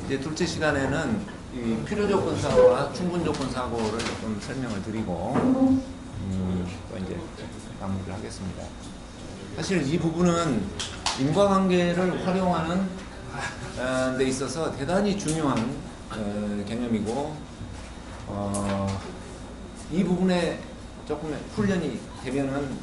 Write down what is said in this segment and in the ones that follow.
이제 둘째 시간에는 이 필요조건 사고와 충분조건 사고를 좀 설명을 드리고 또 이제 마무리를 하겠습니다. 사실 이 부분은 인과관계를 활용하는 데 있어서 대단히 중요한 개념이고 이 부분에 조금 훈련이 되면은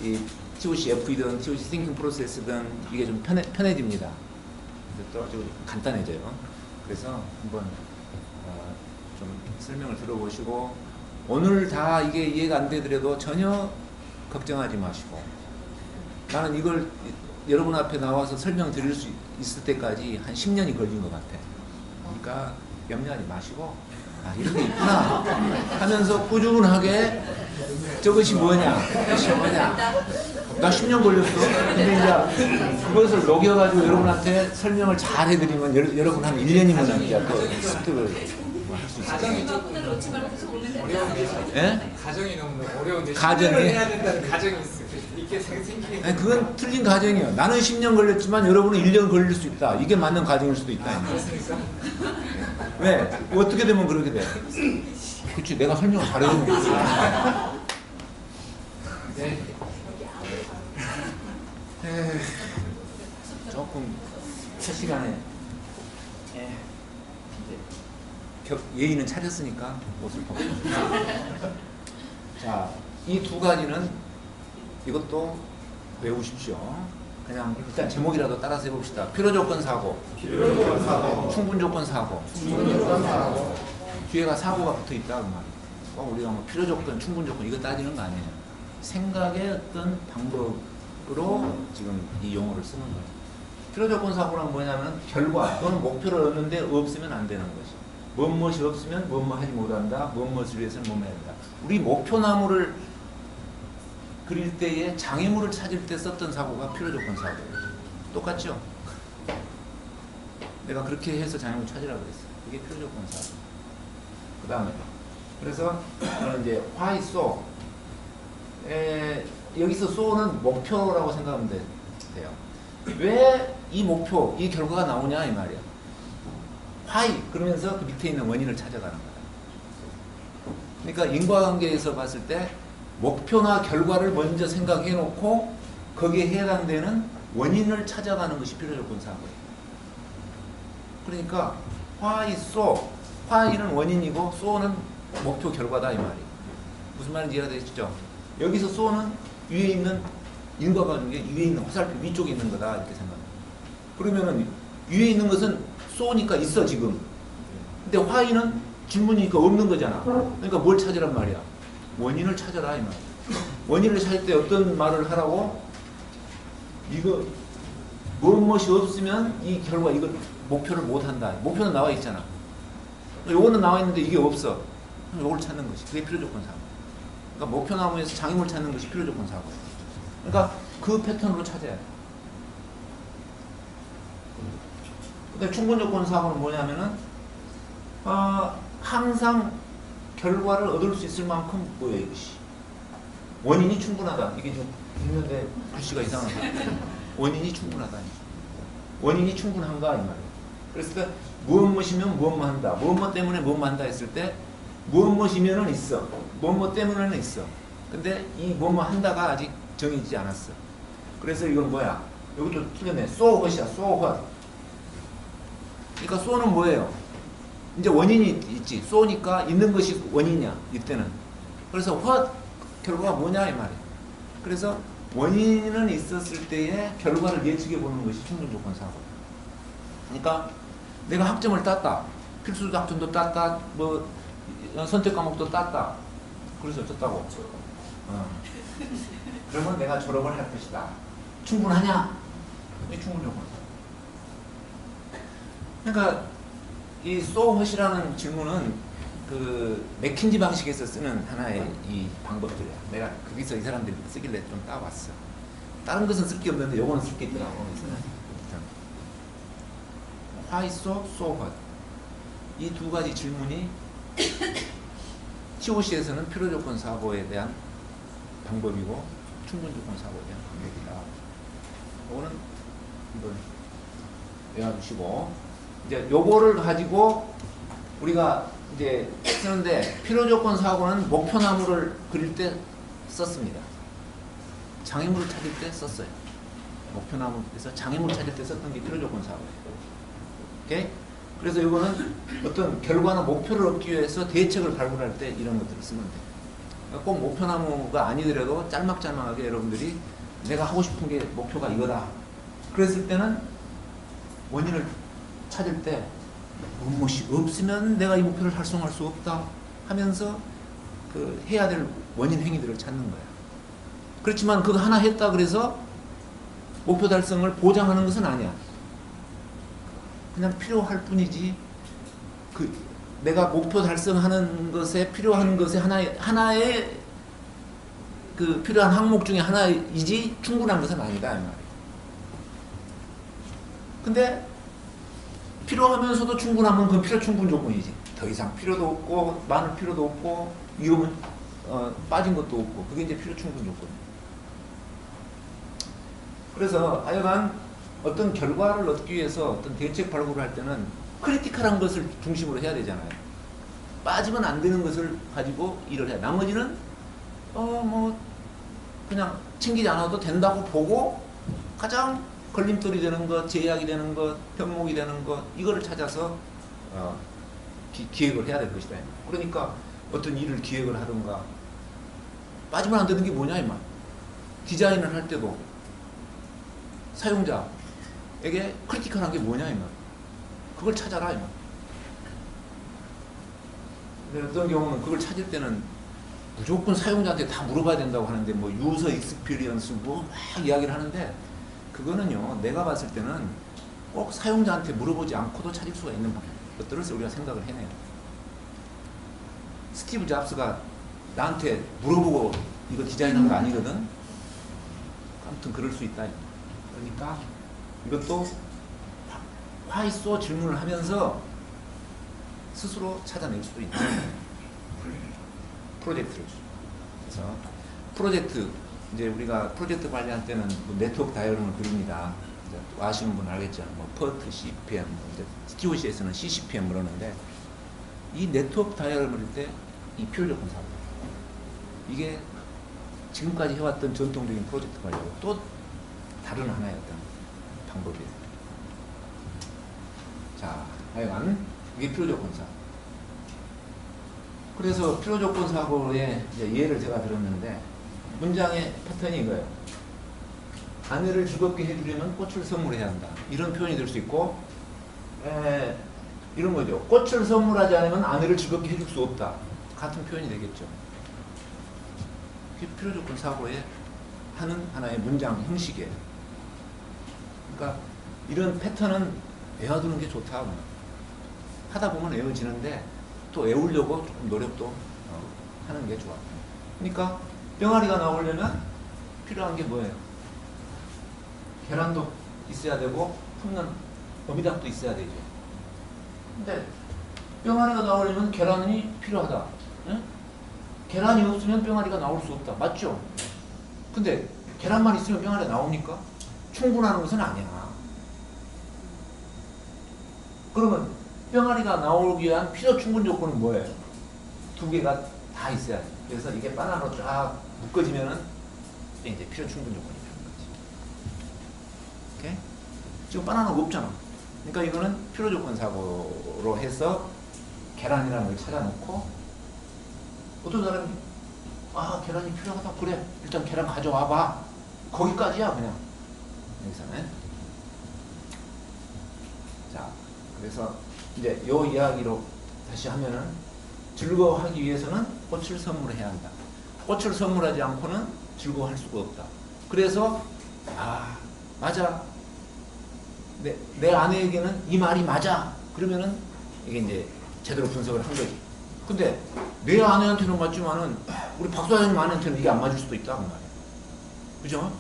이 TOC-F이든 TOC Thinking Process든 이게 좀 편해집니다. 또 좀 간단해져요. 그래서 한번 좀 설명을 들어보시고 오늘 다 이게 이해가 안 되더라도 전혀 걱정하지 마시고 나는 이걸 여러분 앞에 나와서 설명드릴 수 있을 때까지 한 10년이 걸린 것 같아. 그러니까 염려하지 마시고 아 이런 게 있구나 하면서 꾸준하게 저것이 뭐냐 이것이 뭐냐 나 10년 걸렸어. 근데 이제 그것을 녹여가지고 여러분한테 설명을 잘 해드리면 여러분 한 1년이면 이제 또 습득을 할 수 있어요. 가정이 조건을 놓지 말고 계속 오면 예? 가정이 너무 어려운데 가정이? 10년을 해야 된다는 가정이 있어요. 이게 생기는 아니, 그건 틀린 가정이에요. 나는 10년 걸렸지만 여러분은 1년 걸릴 수 있다. 이게 맞는 가정일 수도 있다. 그렇습니까? 왜? 어떻게 되면 그렇게 돼? 그렇지, 내가 설명을 잘해주면 되지. 네. 조금 첫 시간에 예의는 차렸으니까 옷을 벗고. 자, 이 두 가지는 이것도 외우십시오. 그냥 일단 제목이라도 따라서 해봅시다. 필요조건 사고, 충분조건 사고, 뒤에가 사고가 붙어있다 그 말이에요. 우리가 뭐 필요조건, 충분조건 이거 따지는 거 아니에요. 생각의 어떤 방법으로 지금 이 용어를 쓰는 거예요. 필요조건 사고란 뭐냐면 결과 또는 목표를 얻는데 없으면 안 되는 것이. 무엇이 없으면 무엇 하지 못한다. 무엇을 위해서는 뭐뭐 해야 한다. 우리 목표나무를 그릴 때에 장애물을 찾을 때 썼던 사고가 필요조건 사고예요. 똑같죠? 내가 그렇게 해서 장애물 찾으라고 그랬어요. 그게 필요조건 사고. 그 다음에 그래서 저는 이제 why so 여기서 so는 목표라고 생각하면 돼요. 왜 이 목표, 이 결과가 나오냐 이 말이야. why 그러면서 그 밑에 있는 원인을 찾아가는 거야. 그러니까 인과관계에서 봤을 때 목표나 결과를 먼저 생각해 놓고 거기에 해당되는 원인을 찾아가는 것이 필요조건 사고예요. 그러니까 why so, why는 원인이고 so는 목표 결과다 이 말이에요. 무슨 말인지 이해가 되시죠? 여기서 so는 위에 있는 인과관계 위에 있는 화살표 위쪽에 있는 거다 이렇게 생각합니다. 그러면은 위에 있는 것은 so니까 있어 지금. 근데 why는 질문이니까 없는 거잖아. 그러니까 뭘 찾으란 말이야? 원인을 찾아라 이 말이야. 원인을 찾을 때 어떤 말을 하라고? 이거 무엇이 없으면 이 결과 이거 목표를 못 한다. 목표는 나와 있잖아. 요거는 나와 있는데 이게 없어. 그럼 요걸 찾는 것이 그게 필요조건 사고. 그러니까 목표나무에서 장애물 찾는 것이 필요조건 사고예요. 그러니까 그 패턴으로 찾아야 돼. 근데 충분조건 사고는 뭐냐면은 항상 결과를 얻을 수 있을 만큼 뭐예요 이것이. 원인이 충분하다. 이게 좀 읽는데 글씨가 이상하다. 원인이 충분하다. 원인이 충분한가 이 말이에요. 그래서 무엇이면 무엇만 한다. 무엇 때문에 무엇만 한다 했을 때 무엇이면은 있어. 무엇 때문에는 있어. 근데 이 무엇만 한다가 아직 정해지지 않았어. 그래서 이건 뭐야? 여기도 틀렸네. so what이야. so what. 그러니까 so는 뭐예요? 이제 원인이 있지. so니까 있는 것이 원인이야. 이때는. 그래서 what 결과가 뭐냐 이 말이에요. 그래서 원인은 있었을 때의 결과를 예측해 보는 것이 충분조건 사고. 그러니까 내가 학점을 땄다. 필수 학점도 땄다. 뭐 선택 과목도 땄다. 그래서 어쩌다고? 그러면 내가 졸업을 할 것이다. 충분하냐? 이게 충분조건 사고. 그러니까 이 so what이라는 질문은 그 맥킨지 방식에서 쓰는 하나의 이 방법들이야. 내가 거기서 이 사람들이 쓰길래 좀 따왔어. 다른 것은 쓸 게 없는데 요거는 쓸 게 있더라고. why so, so what. 이 두 가지 질문이 TOC에서는 필요조건 사고에 대한 방법이고 충분조건 사고에 대한 방법이다. 이거는 이걸 외워두시고 이제 요거를 가지고 우리가 이제 쓰는데 필요조건 사고는 목표나무를 그릴 때 썼습니다. 장애물을 찾을 때 썼어요. 목표나무에서 장애물을 찾을 때 썼던 게 필요조건 사고예요. 오케이? 그래서 이거는 어떤 결과나 목표를 얻기 위해서 대책을 발굴할 때 이런 것들을 쓰면 돼요. 그러니까 꼭 목표나무가 아니더라도 짤막짤막하게 여러분들이 내가 하고 싶은 게 목표가 이거다. 그랬을 때는 원인을 찾을 때 무엇이 없으면 내가 이 목표를 달성할 수 없다 하면서 그 해야 될 원인 행위들을 찾는 거야. 그렇지만 그거 하나 했다 그래서 목표 달성을 보장하는 것은 아니야. 그냥 필요할 뿐이지. 그 내가 목표 달성하는 것에 필요한 것에 하나의 그 필요한 항목 중에 하나이지 충분한 것은 아니다 이 말이에요. 근데 필요하면서도 충분하면 그건 필요 충분 조건이지. 더 이상 필요도 없고 많을 필요도 없고 위험은 빠진 것도 없고 그게 이제 필요 충분 조건이에요. 그래서 하여간 어떤 결과를 얻기 위해서 어떤 대책 발굴을 할 때는 크리티컬한 것을 중심으로 해야 되잖아요. 빠지면 안 되는 것을 가지고 일을 해. 나머지는 뭐 그냥 챙기지 않아도 된다고 보고 가장 걸림돌이 되는 것, 제약이 되는 것, 편목이 되는 것 이거를 찾아서 기획을 해야 될 것이다. 그러니까 어떤 일을 기획을 하든가 빠지면 안 되는 게 뭐냐 이 말. 디자인을 할 때도 사용자에게 크리티컬한 게 뭐냐 이 말. 그걸 찾아라 이 말. 근데 어떤 경우는 그걸 찾을 때는 무조건 사용자한테 다 물어봐야 된다고 하는데 뭐 유저 익스피리언스 뭐 막 이야기를 하는데 그거는요 내가 봤을 때는 꼭 사용자한테 물어보지 않고도 찾을 수가 있는 것들을 우리가 생각을 해내요. 스티브 잡스가 나한테 물어보고 이거 디자인한 거 아니거든. 아무튼 그럴 수 있다. 그러니까 이것도 why so 질문을 하면서 스스로 찾아낼 수도 있다. 프로젝트를. 그래서 프로젝트 이제 우리가 프로젝트 관리할 때는 뭐 네트워크 다이어그램을 그립니다. 이제 아시는 분 알겠죠. 뭐 PERT, CPM, 이제 TOC에서는 CCPM 그러는데 이 네트워크 다이어그램을 그릴 때 이 필요조건 사고 이게 지금까지 해왔던 전통적인 프로젝트 관리하고 또 다른 하나의 어떤 방법이에요. 자, 하여간 이게 필요조건 사고. 그래서 필요조건 사고의 예를 제가 들었는데 문장의 패턴이 이거예요. 아내를 즐겁게 해주려면 꽃을 선물해야 한다. 이런 표현이 될 수 있고 이런 거죠. 꽃을 선물하지 않으면 아내를 즐겁게 해줄 수 없다. 같은 표현이 되겠죠. 그게 필요조건 사고의 하는 하나의 문장 형식이에요. 그러니까 이런 패턴은 외워두는 게 좋다. 하다 보면 외워지는데 또 외우려고 조금 노력도 하는 게 좋아. 그러니까 병아리가 나오려면 필요한 게 뭐예요? 계란도 있어야 되고 품는 어미닭도 있어야 되죠. 근데 병아리가 나오려면 계란이 필요하다. 응? 계란이 없으면 병아리가 나올 수 없다. 맞죠? 근데 계란만 있으면 병아리가 나옵니까? 충분한 것은 아니야. 그러면 병아리가 나오기 위한 필요 충분 조건은 뭐예요? 두 개가 다 있어야 돼. 그래서 이게 바나나로 쫙 묶어지면은 이제 필요 충분 조건이 되는 거지. 오케이? 지금 바나나가 없잖아. 그러니까 이거는 필요 조건 사고로 해서 계란이라는 걸 찾아놓고 어떤 사람이 계란이 필요하다. 그래. 일단 계란 가져와 봐. 거기까지야 그냥. 여기서는. 자, 그래서 이제 요 이야기로 다시 하면은 즐거워하기 위해서는 꽃을 선물해야 한다. 꽃을 선물하지 않고는 즐거워할 수가 없다. 그래서 맞아. 내 아내에게는 이 말이 맞아. 그러면은 이게 이제 제대로 분석을 한 거지. 근데 내 아내한테는 맞지만은 우리 박사님 아내한테는 이게 안 맞을 수도 있다 그 말이야. 그죠?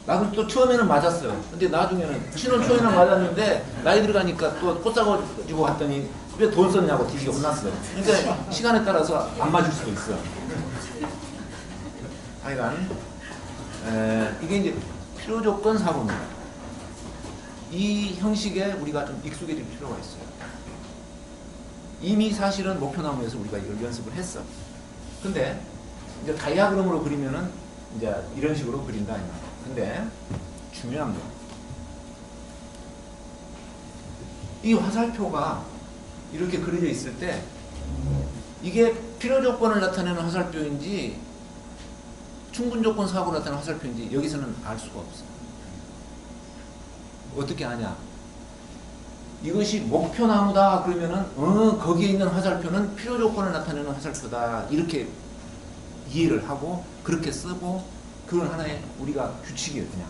나도 또 처음에는 맞았어요. 근데 나중에는 신혼 초에는 맞았는데 나이 들어가니까 또 꽃 사가지고 갔더니 왜 돈 썼냐고 뒤지게 혼났어요. 그러니까 시간에 따라서 안 맞을 수도 있어. 하여간 이게 이제 필요조건 사고입니다. 이 형식에 우리가 좀 익숙해질 필요가 있어요. 이미 사실은 목표나무에서 우리가 이걸 연습을 했어. 근데 이제 다이아그램으로 그리면은 이제 이런 식으로 그린다. 근데 중요한 거, 이 화살표가 이렇게 그려져 있을 때 이게 필요 조건을 나타내는 화살표인지 충분 조건 사고를 나타내는 화살표인지 여기서는 알 수가 없어. 어떻게 아냐? 이것이 목표나무다 그러면은 거기에 있는 화살표는 필요 조건을 나타내는 화살표다 이렇게 이해를 하고 그렇게 쓰고, 그건 하나의 우리가 규칙이에요. 그냥.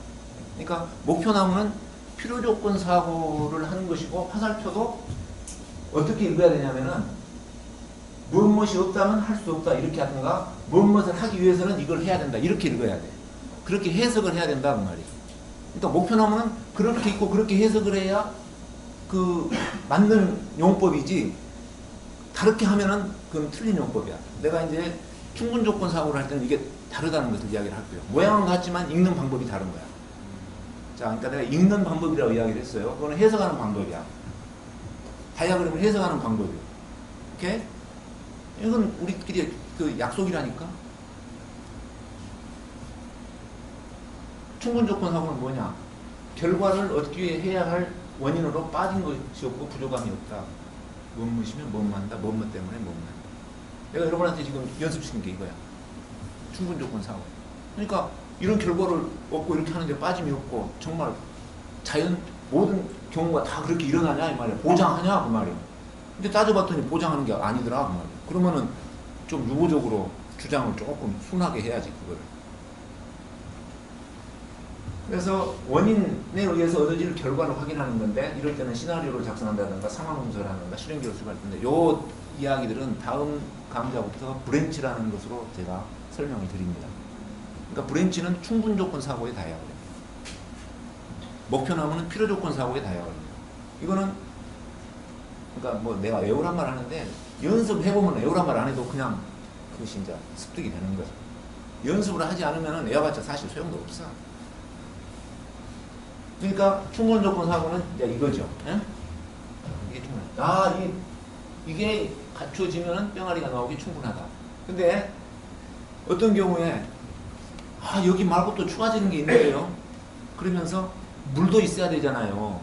그러니까 목표나무는 필요 조건 사고를 하는 것이고, 화살표도 어떻게 읽어야 되냐면은 무엇이 없다면 할 수 없다 이렇게 하든가, 무엇을 하기 위해서는 이걸 해야 된다 이렇게 읽어야 돼. 그렇게 해석을 해야 된다 그 말이에요. 그러니까 목표나무는 그렇게 있고 그렇게 해석을 해야 그 맞는 용법이지, 다르게 하면은 그건 틀린 용법이야. 내가 이제 충분 조건 사고를 할 때는 이게 다르다는 것을 이야기를 할 거예요. 모양은 같지만 읽는 방법이 다른 거야. 자, 그러니까 내가 읽는 방법이라고 이야기를 했어요. 그거는 해석하는 방법이야. 다이아그램을 해석하는 방법이에요. 오케이? 이건 우리끼리 그 약속이라니까. 충분 조건 사고는 뭐냐? 결과를 얻기 해야 할 원인으로 빠진 것이 없고 부족함이 없다. 무엇이면 무엇만다, 무엇 때문에 무엇만다. 내가 여러분한테 지금 연습시킨 게 이거야. 충분 조건 사고. 그러니까 이런 결과를 얻고 이렇게 하는데 빠짐이 없고, 정말 자연 모든 경우가 다 그렇게 일어나냐 이 말이야. 보장하냐 그 말이야. 근데 따져봤더니 보장하는 게 아니더라 그 말이야. 그러면은 좀 유보적으로 주장을 조금 순하게 해야지 그거를. 그래서 원인에 의해서 얻어질 결과를 확인하는 건데, 이럴 때는 시나리오를 작성한다든가 상황분석을 하든가 실행 교수를 할 텐데, 요 이야기들은 다음 강좌부터 브랜치라는 것으로 제가 설명을 드립니다. 그러니까 브랜치는 충분 조건 사고의 다이아그램, 목표나무는 필요 조건 사고의 다이아그램. 이거는 그러니까 뭐 내가 외우란 말 하는데, 연습해보면 외우란 말 안 해도 그냥 그것이 이제 습득이 되는 거죠. 연습을 하지 않으면 외워봤자 사실 소용도 없어. 그러니까 충분 조건 사고는 이제 이거죠. 예? 이게 충분. 이게 갖춰지면 병아리가 나오기 충분하다. 근데 어떤 경우에 여기 말고 또 추가적인 게 있는 거예요. 그러면서 물도 있어야 되잖아요.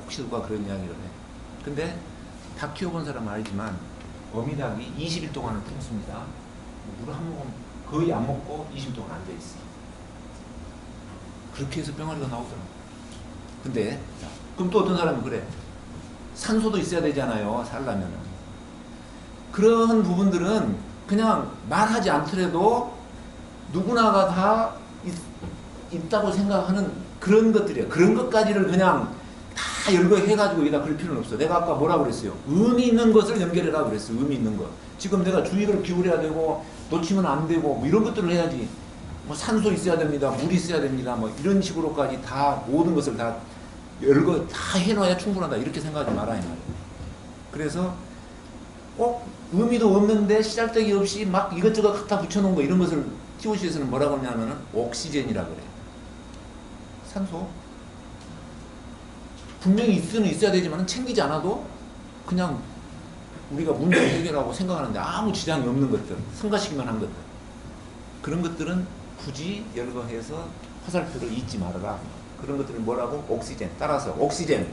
혹시 누가 그런 이야기를 해. 근데 닭 키워본 사람은 알지만 어미닭이 20일 동안을 품습니다. 물 한 모금 거의 안 먹고 20일 동안 앉아있어. 그렇게 해서 병아리가 나오더라고. 근데 그럼 또 어떤 사람은 그래. 산소도 있어야 되잖아요. 살려면은. 그런 부분들은 그냥 말하지 않더라도 누구나가 다 있다고 생각하는 그런 것들이에요. 그런 것까지를 그냥 다 열거해가지고 여기다 그럴 필요는 없어. 내가 아까 뭐라고 그랬어요? 의미 있는 것을 연결해라 그랬어요. 의미 있는 것. 지금 내가 주의를 기울여야 되고 놓치면 안 되고 뭐 이런 것들을 해야지. 뭐 산소 있어야 됩니다. 물 있어야 됩니다. 뭐 이런 식으로까지 다 모든 것을 다 열거 다 해놔야 충분하다. 이렇게 생각하지 말아야 말이에요. 그래서 꼭 의미도 없는데 시잘데기 없이 막 이것저것 갖다 붙여놓은 거, 이런 것을 TOC에서는 뭐라고 하냐면은 옥시젠이라 그래요. 산소. 분명히 있으면 있어야 되지만 챙기지 않아도 그냥 우리가 문제 해결하고 생각하는데 아무 지장이 없는 것들, 성가시기만 한 것들, 그런 것들은 굳이 열거해서 화살표를 잊지 말아라. 그런 것들은 뭐라고? 옥시젠. 따라서 옥시젠.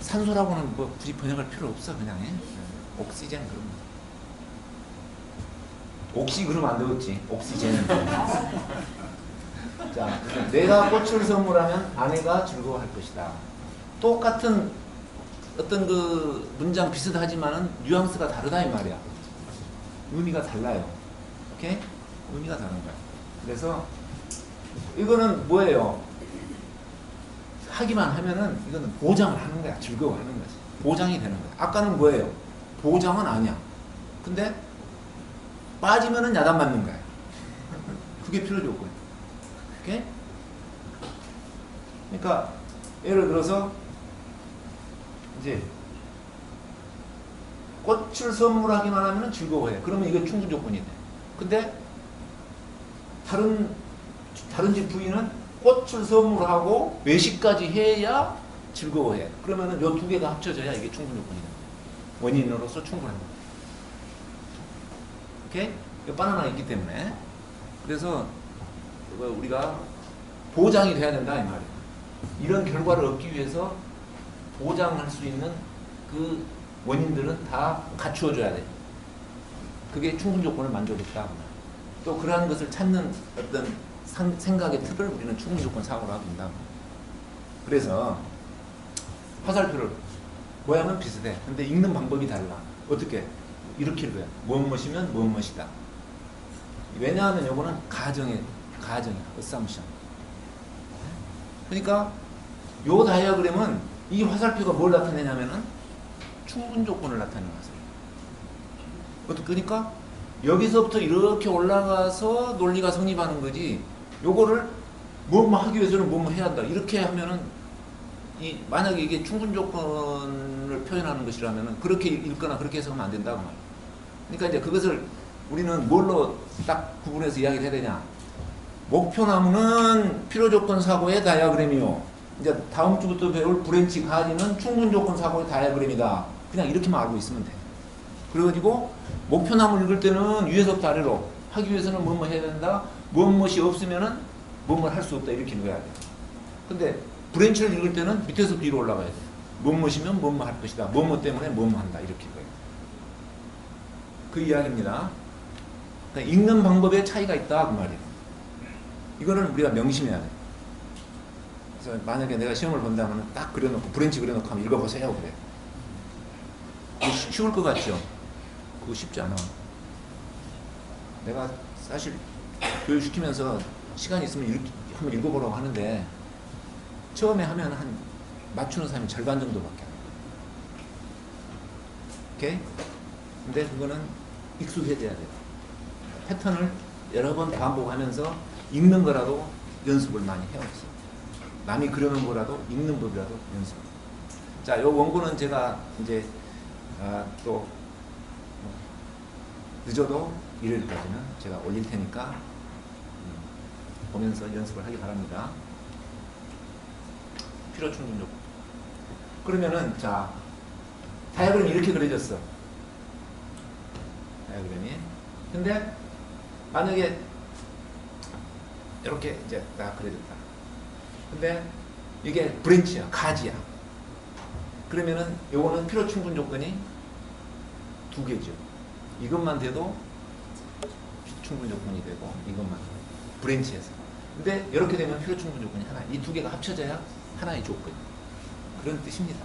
산소라고는 뭐 굳이 번역할 필요 없어. 그냥 해. 옥시젠 그런 거. 옥시 그러면 안 되겠지. 옥시젠. 자, 내가 꽃을 선물하면 아내가 즐거워할 것이다. 똑같은 어떤 그 문장 비슷하지만은 뉘앙스가 다르다 이 말이야. 의미가 달라요. 오케이? 의미가 다른 거야. 그래서 이거는 뭐예요? 하기만 하면은 이거는 보장을 하는 거야. 즐거워하는 거지. 보장이 되는 거야. 아까는 뭐예요? 보장은 아니야. 근데 빠지면은 야단 맞는 거야. 그게 필요 조건. 오케이? 그러니까 예를 들어서 이제 꽃을 선물하기만 하면 즐거워해. 그러면 이게 충분 조건이 돼. 근데 다른 집 부인은 꽃을 선물하고 외식까지 해야 즐거워해. 그러면은 요 두 개가 합쳐져야 이게 충분 조건이다. 원인으로서 충분합니다. 오케이? 이거 바나나가 있기 때문에. 그래서 우리가 보장이 돼야 된다 이 말이에요. 이런 결과를 얻기 위해서 보장할 수 있는 그 원인들은 다 갖추어줘야 돼. 그게 충분 조건을 만족했다. 또 그러한 것을 찾는 어떤 생각의 틀을 우리는 충분 조건 사고라고 한다. 그래서 화살표를 모양은 비슷해. 근데 읽는 방법이 달라. 어떻게? 이렇게 읽어요. 무엇이면 무엇이다. 왜냐하면 요거는 가정이야. assumption. 그러니까 요 다이어그램은 이 화살표가 뭘 나타내냐면은 충분 조건을 나타내는 화살표. 그러니까 여기서부터 이렇게 올라가서 논리가 성립하는 거지. 요거를 뭐뭐 하기 위해서는 뭐뭐 해야 한다. 이렇게 하면은 만약에 이게 충분 조건을 표현하는 것이라면은 그렇게 읽거나 그렇게 해석하면 안 된다고 말이야. 그러니까 이제 그것을 우리는 뭘로 딱 구분해서 이야기를 해야 되냐. 목표나무는 필요조건 사고의 다이어그램이요. 이제 다음 주부터 배울 브랜치 가지는 충분 조건 사고의 다이어그램이다. 그냥 이렇게만 알고 있으면 돼. 그래가지고 목표나무를 읽을 때는 위에서부터 아래로 하기 위해서는 뭐뭐 해야 된다. 무엇이 없으면은 뭐뭐 할 수 없다. 이렇게 읽어야 돼. 근데 브랜치를 읽을 때는 밑에서 위로 올라가야 돼. 무엇이면 뭐뭐 할 것이다. 뭐뭐 때문에 뭐뭐 한다. 이렇게 읽어야 돼. 그 이야기입니다. 그러니까 읽는 방법에 차이가 있다. 그 말이에요. 이거는 우리가 명심해야 돼. 그래서 만약에 내가 시험을 본다면 딱 그려놓고 브랜치 그려놓고 하면 읽어보세요. 그래. 쉬울 것 같죠? 그거 쉽지 않아. 내가 사실 교육시키면서 시간이 있으면 한번 읽어보라고 하는데 처음에 하면 한 맞추는 사람이 절반 정도밖에 안 돼. 오케이? 근데 그거는 익숙해져야 돼요. 패턴을 여러 번 반복하면서 읽는 거라도 연습을 많이 해왔어. 남이 그려놓은 거라도 읽는 법이라도 연습. 자, 요 원고는 제가 이제 또 늦어도 일요일까지는 제가 올릴 테니까 보면서 연습을 하기 바랍니다. 필요 충분 조건. 그러면은 자, 다이어그램이 이렇게 그려졌어. 다이어그램이. 근데 만약에 이렇게 이제 딱 그려졌다. 근데 이게 브랜치야, 가지야. 그러면은 요거는 필요 충분 조건이 두 개죠. 이것만 돼도 충분 조건이 되고 이것만 브랜치에서. 근데 이렇게 되면 필요 충분 조건이 하나. 이 두 개가 합쳐져야 하나의 조건. 그런 뜻입니다.